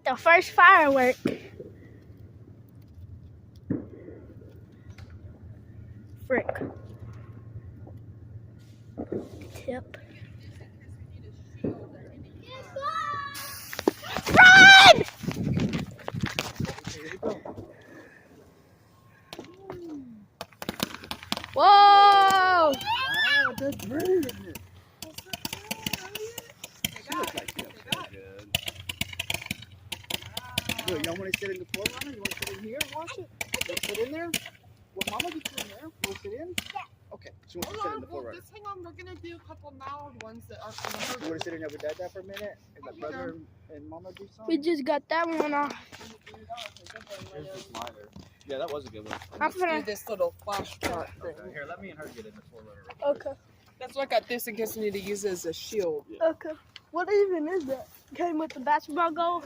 the first firework. Frick. Tip. Run! Whoa! Wow, that's great, isn't it? She looks like she looks so good. Good, y'all want to sit in the Forerunner? You want to sit in here and watch it? You want to sit in there? Well, Mama gets in there. You want to sit in? Yeah. Okay, she wants to sit in the Forerunner. Just hang on, we're going to do a couple mild ones that are from the herd. You want to sit in there with Dad for a minute? And let Brother and Mama do something? We just got that one off. Here's the slider. Yeah, that was a good one. I'm Do gonna. this little flash shot thing. Okay, here, let me and her get in the Forerunner. Okay. That's why I got this in case we need to use it as a shield. Okay. What even is that? Came with the basketball goal.